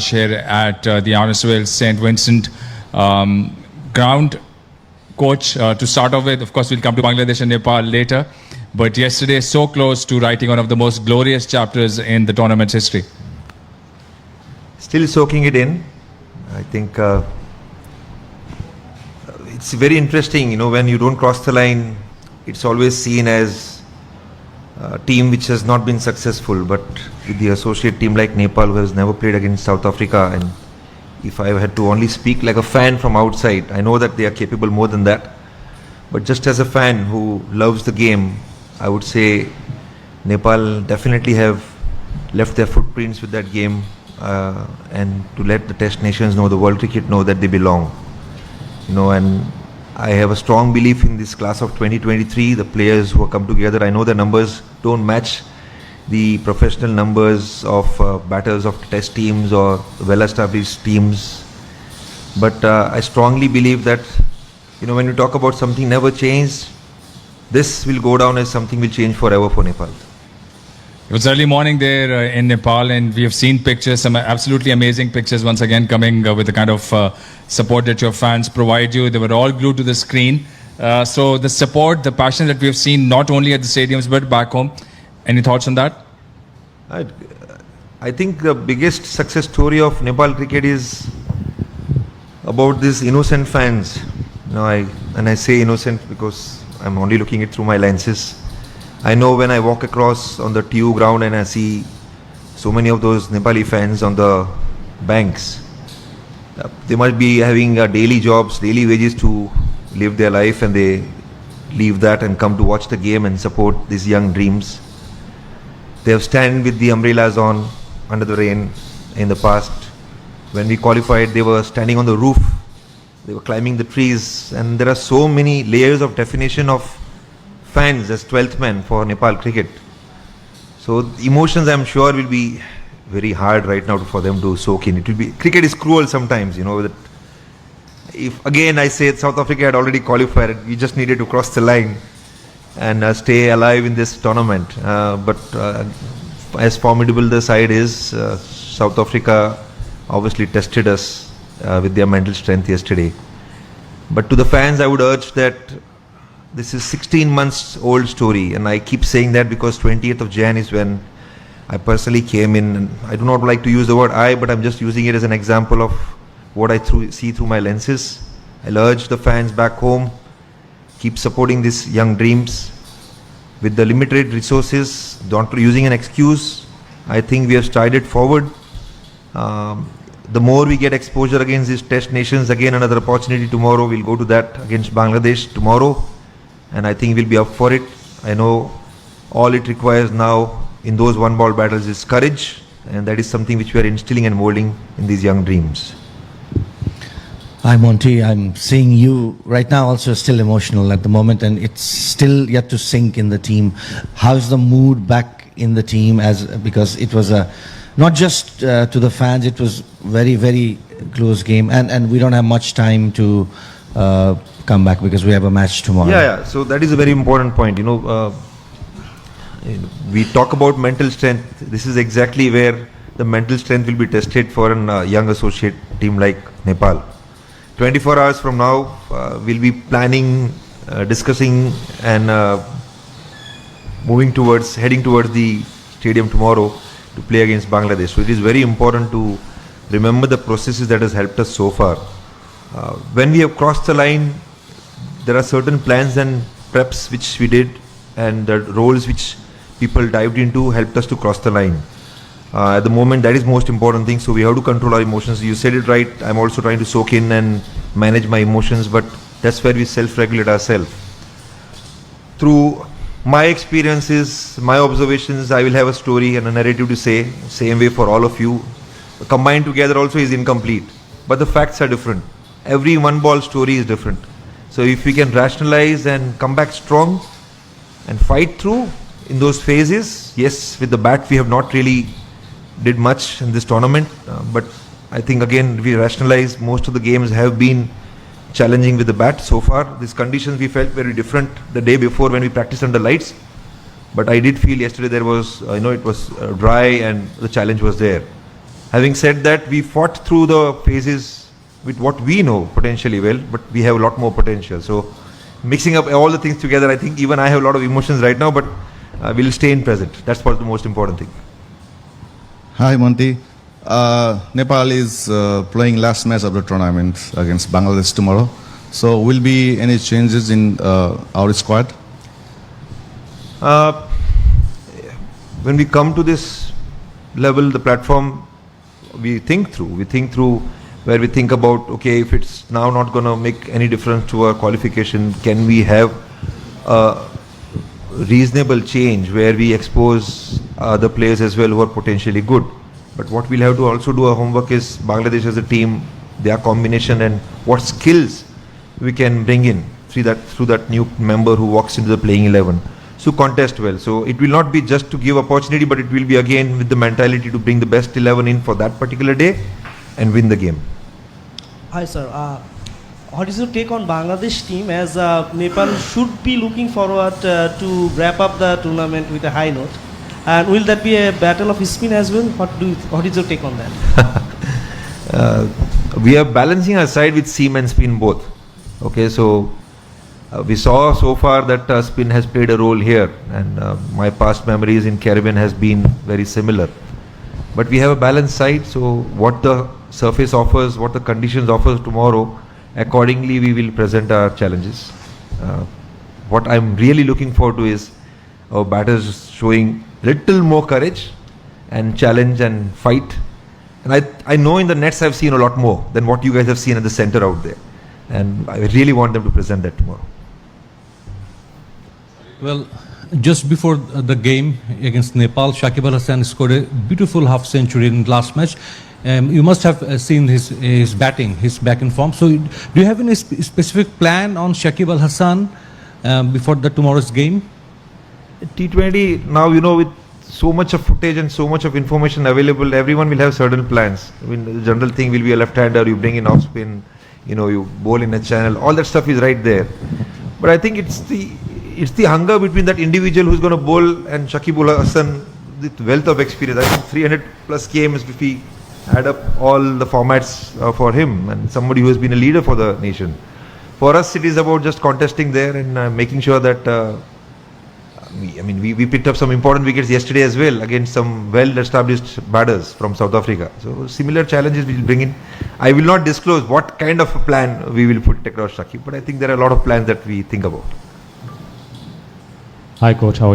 here at the Arniswell St. Vincent ground. Coach, to start off with, of course, we'll come to Bangladesh and Nepal later. But yesterday, so close to writing one of the most glorious chapters in the tournament's history. Still soaking it in. I think it's very interesting, when you don't cross the line, it's always seen as a team which has not been successful. But with the associate team like Nepal, who has never played against South Africa, and if I had to only speak like a fan from outside, I know that they are capable more than that. But just as a fan who loves the game, I would say Nepal definitely have left their footprints with that game, and to let the test nations know, the world cricket know that they belong. And I have a strong belief in this class of 2023, the players who have come together. I know the numbers don't match the professional numbers of batters of test teams or well-established teams, but I strongly believe that when you talk about something never changed, this will go down as something will change forever for Nepal. It was early morning there in Nepal, and we have seen pictures, some absolutely amazing pictures once again coming with the kind of support that your fans provide you. They were all glued to the screen. So the support, the passion that we have seen not only at the stadiums but back home. Any thoughts on that? I think the biggest success story of Nepal cricket is about these innocent fans. I say innocent because I'm only looking it through my lenses. I know when I walk across on the TU ground and I see so many of those Nepali fans on the banks, they must be having daily jobs, daily wages to live their life, and they leave that and come to watch the game and support these young dreams. They have stand with the umbrellas on under the rain in the past. When we qualified, they were standing on the roof. They were climbing the trees, and there are so many layers of definition of fans as 12th man for Nepal cricket. So emotions, I'm sure, will be very hard right now for them to soak in. It will be, cricket is cruel sometimes, that if again I say South Africa had already qualified, we just needed to cross the line and stay alive in this tournament. But as formidable the side is, South Africa obviously tested us with their mental strength yesterday. But to the fans, I would urge that this is 16 months old story, and I keep saying that because 20th of Jan is when I personally came in, and I do not like to use the word I, but I'm just using it as an example of what I see through my lenses. I'll urge the fans back home, keep supporting these young dreams with the limited resources, don't using an excuse. I think we have strided forward. The more we get exposure against these test nations, again another opportunity tomorrow, we'll go to that against Bangladesh tomorrow, and I think we'll be up for it. I know all it requires now in those one ball battles is courage, and that is something which we are instilling and molding in these young dreams. Hi Monty, I'm seeing you right now also still emotional at the moment, and it's still yet to sink in the team. How's the mood back in the team, because it was not just to the fans, it was very, very close game, and we don't have much time to come back because we have a match tomorrow. Yeah. So that is a very important point. We talk about mental strength. This is exactly where the mental strength will be tested for a young associate team like Nepal. 24 hours from now, we'll be planning, discussing, and heading towards the stadium tomorrow to play against Bangladesh. So it is very important to remember the processes that has helped us so far. When we have crossed the line, there are certain plans and preps which we did, and the roles which people dived into helped us to cross the line. At the moment, that is most important thing. So we have to control our emotions. You said it right. I'm also trying to soak in and manage my emotions, but that's where we self-regulate ourselves. Through my experiences, my observations, I will have a story and a narrative to say, same way for all of you. Combined together also is incomplete, but the facts are different. Every one ball story is different. So if we can rationalize and come back strong and fight through in those phases, yes, with the bat we have not really did much in this tournament, but I think again we rationalize, most of the games have been challenging with the bat so far. These conditions we felt very different the day before when we practiced under lights, but I did feel yesterday there was, it was dry and the challenge was there. Having said that, we fought through the phases with what we know potentially well, but we have a lot more potential. So mixing up all the things together, I think even I have a lot of emotions right now, but we'll stay in present. That's what's the most important thing. Hi, Monty. Nepal is playing last match of the tournament against Bangladesh tomorrow. So, will be any changes in our squad? When we come to this level, the platform, we think through where we think about, okay, if it's now not going to make any difference to our qualification, can we have a reasonable change where we expose other players as well who are potentially good. But what we'll have to also do our homework is Bangladesh as a team, their combination and what skills we can bring in through that new member who walks into the playing 11. So contest well. So it will not be just to give opportunity, but it will be again with the mentality to bring the best 11 in for that particular day and win the game. Hi sir, what is your take on Bangladesh team as Nepal should be looking forward to wrap up the tournament with a high note? And will that be a battle of spin as well? What is your take on that? We are balancing our side with seam and spin both. Okay, so we saw so far that spin has played a role here, and my past memories in Caribbean has been very similar. But we have a balanced side, so what the surface offers, what the conditions offers tomorrow, accordingly we will present our challenges. What I'm really looking forward to is our batters showing little more courage and challenge and fight. And I know in the nets I've seen a lot more than what you guys have seen at the center out there. And I really want them to present that tomorrow. Well, just before the game against Nepal, Shakib Al Hasan scored a beautiful half century in last match. You must have seen his batting, his back in form. So, do you have any specific plan on Shakib Al Hasan before tomorrow's game? T20 now, with so much of footage and so much of information available, everyone will have certain plans. I mean, the general thing will be a left-hander, you bring in off spin, you bowl in a channel, all that stuff is right there. But I think it's the hunger between that individual who's going to bowl and Shakib Al Hasan, with wealth of experience. I think 300 plus games if we add up all the formats for him, and somebody who has been a leader for the nation. For us, it is about just contesting there and making sure that we picked up some important wickets yesterday as well against some well-established batters from South Africa. So similar challenges we will bring in. I will not disclose what kind of a plan we will put across Shakib, but I think there are a lot of plans that we think about. Hi coach, how are you?